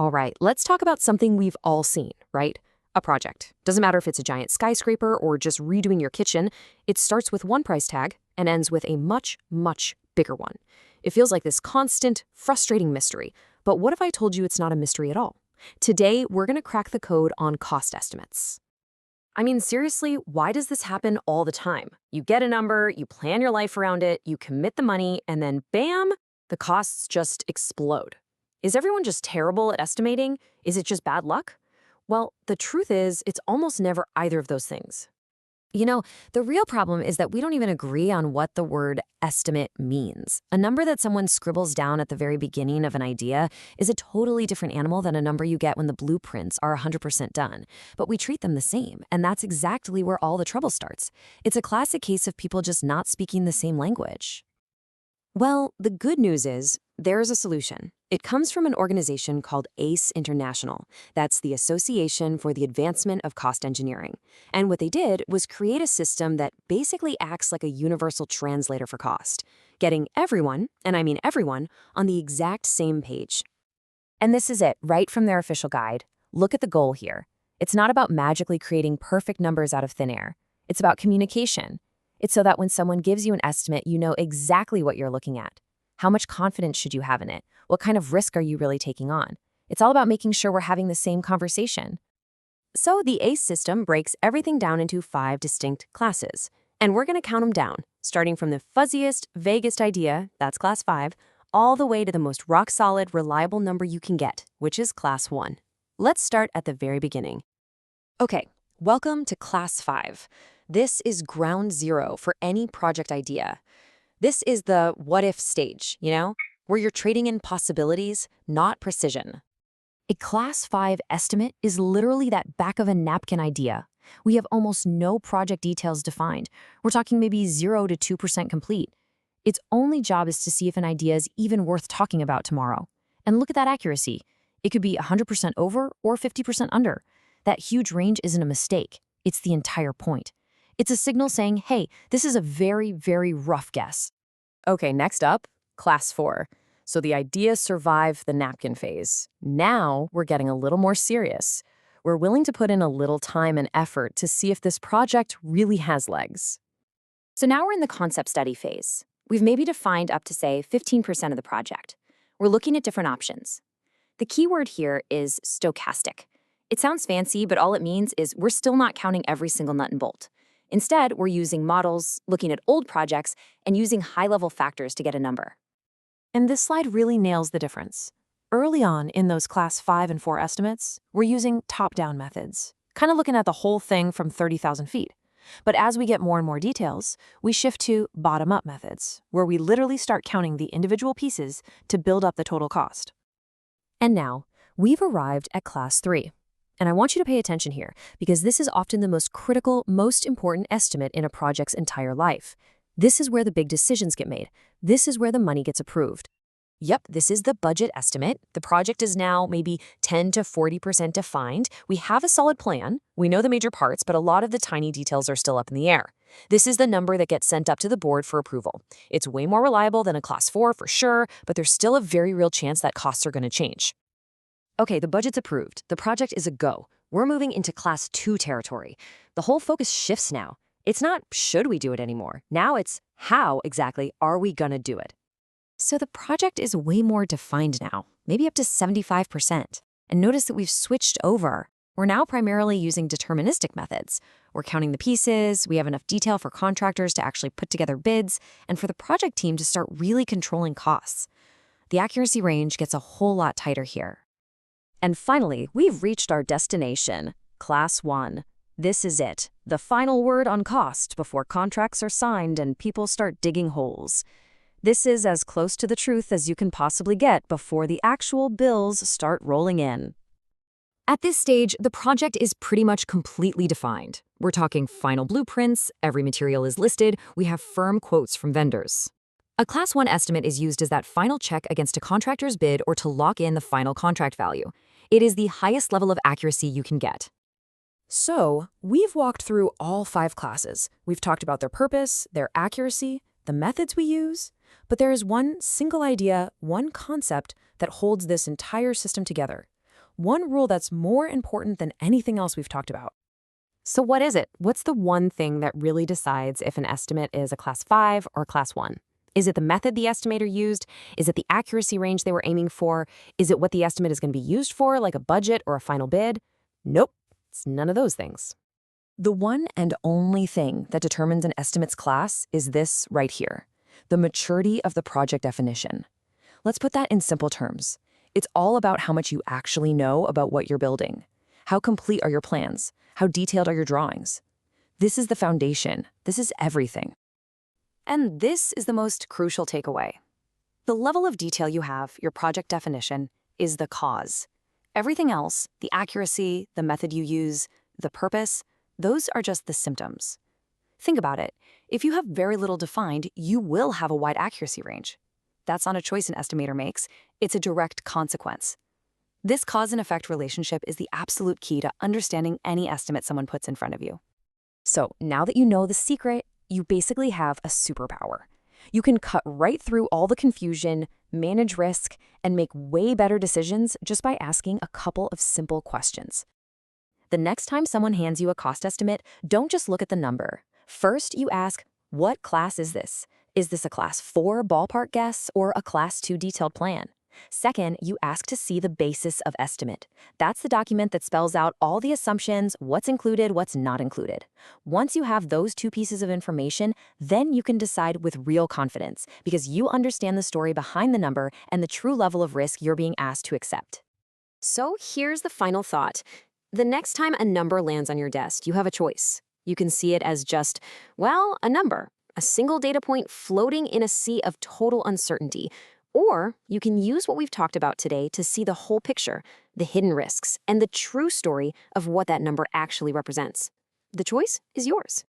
All right, let's talk about something we've all seen, right? A project. Doesn't matter if it's a giant skyscraper or just redoing your kitchen, it starts with one price tag and ends with a much, much bigger one. It feels like this constant, frustrating mystery. But what if I told you it's not a mystery at all? Today, we're going to crack the code on cost estimates. I mean, seriously, why does this happen all the time? You get a number, you plan your life around it, you commit the money, and then bam, the costs just explode. Is everyone just terrible at estimating? Is it just bad luck? Well, the truth is, it's almost never either of those things. You know, the real problem is that we don't even agree on what the word estimate means. A number that someone scribbles down at the very beginning of an idea is a totally different animal than a number you get when the blueprints are 100% done. But we treat them the same, and that's exactly where all the trouble starts. It's a classic case of people just not speaking the same language. Well, the good news is there's a solution. It comes from an organization called AACE International. That's the Association for the Advancement of Cost Engineering. And what they did was create a system that basically acts like a universal translator for cost, getting everyone, and I mean everyone, on the exact same page. And this is it, right from their official guide. Look at the goal here. It's not about magically creating perfect numbers out of thin air. It's about communication. It's so that when someone gives you an estimate, you know exactly what you're looking at. How much confidence should you have in it? What kind of risk are you really taking on? It's all about making sure we're having the same conversation. So the ACE system breaks everything down into 5 distinct classes. And we're going to count them down, starting from the fuzziest, vaguest idea, that's class 5, all the way to the most rock-solid, reliable number you can get, which is class 1. Let's start at the very beginning. Okay, welcome to class 5. This is ground zero for any project idea. This is the what-if stage, where you're trading in possibilities, not precision. A class 5 estimate is literally that back of a napkin idea. We have almost no project details defined. We're talking maybe 0 to 2% complete. Its only job is to see if an idea is even worth talking about tomorrow. And look at that accuracy. It could be 100% over or 50% under. That huge range isn't a mistake. It's the entire point. It's a signal saying, hey, this is a very, very rough guess. Okay, next up, class 4. So the idea survived the napkin phase. Now we're getting a little more serious. We're willing to put in a little time and effort to see if this project really has legs. So now we're in the concept study phase. We've maybe defined up to, say, 15% of the project. We're looking at different options. The key word here is stochastic. It sounds fancy, but all it means is we're still not counting every single nut and bolt. Instead, we're using models, looking at old projects, and using high-level factors to get a number. And this slide really nails the difference. Early on in those class 5 and 4 estimates, we're using top-down methods, kind of looking at the whole thing from 30,000 feet. But as we get more and more details, we shift to bottom-up methods, where we literally start counting the individual pieces to build up the total cost. And now, we've arrived at class 3. And I want you to pay attention here, because this is often the most critical, most important estimate in a project's entire life. This is where the big decisions get made. This is where the money gets approved. Yep, this is the budget estimate. The project is now maybe 10 to 40% defined. We have a solid plan. We know the major parts, but a lot of the tiny details are still up in the air. This is the number that gets sent up to the board for approval. It's way more reliable than a class 4 for sure, but there's still a very real chance that costs are going to change. Okay, the budget's approved. The project is a go. We're moving into class 2 territory. The whole focus shifts now. It's not should we do it anymore. Now it's how exactly are we gonna do it? So the project is way more defined now, maybe up to 75%. And notice that we've switched over. We're now primarily using deterministic methods. We're counting the pieces, we have enough detail for contractors to actually put together bids, and for the project team to start really controlling costs. The accuracy range gets a whole lot tighter here. And finally, we've reached our destination, Class 1. This is it, the final word on cost before contracts are signed and people start digging holes. This is as close to the truth as you can possibly get before the actual bills start rolling in. At this stage, the project is pretty much completely defined. We're talking final blueprints, every material is listed, we have firm quotes from vendors. A Class 1 estimate is used as that final check against a contractor's bid or to lock in the final contract value. It is the highest level of accuracy you can get. So, we've walked through all 5 classes. We've talked about their purpose, their accuracy, the methods we use, but there is one single idea, one concept that holds this entire system together. one rule that's more important than anything else we've talked about. So what is it? What's the one thing that really decides if an estimate is a class 5 or class 1? Is it the method the estimator used? Is it the accuracy range they were aiming for? Is it what the estimate is going to be used for, like a budget or a final bid? Nope, it's none of those things. The one and only thing that determines an estimate's class is this right here, the maturity of the project definition. Let's put that in simple terms. It's all about how much you actually know about what you're building. How complete are your plans? How detailed are your drawings? This is the foundation. This is everything. And this is the most crucial takeaway. The level of detail you have, your project definition, is the cause. Everything else, the accuracy, the method you use, the purpose, those are just the symptoms. Think about it. If you have very little defined, you will have a wide accuracy range. That's not a choice an estimator makes. It's a direct consequence. This cause and effect relationship is the absolute key to understanding any estimate someone puts in front of you. So now that you know the secret, you basically have a superpower. You can cut right through all the confusion, manage risk, and make way better decisions just by asking a couple of simple questions. The next time someone hands you a cost estimate, don't just look at the number. First, you ask, what class is this? Is this a class 4 ballpark guess or a class 2 detailed plan? Second, you ask to see the basis of estimate. That's the document that spells out all the assumptions, what's included, what's not included. Once you have those two pieces of information, then you can decide with real confidence because you understand the story behind the number and the true level of risk you're being asked to accept. So here's the final thought. The next time a number lands on your desk, you have a choice. You can see it as just, well, a number, a single data point floating in a sea of total uncertainty. Or you can use what we've talked about today to see the whole picture, the hidden risks, and the true story of what that number actually represents. The choice is yours.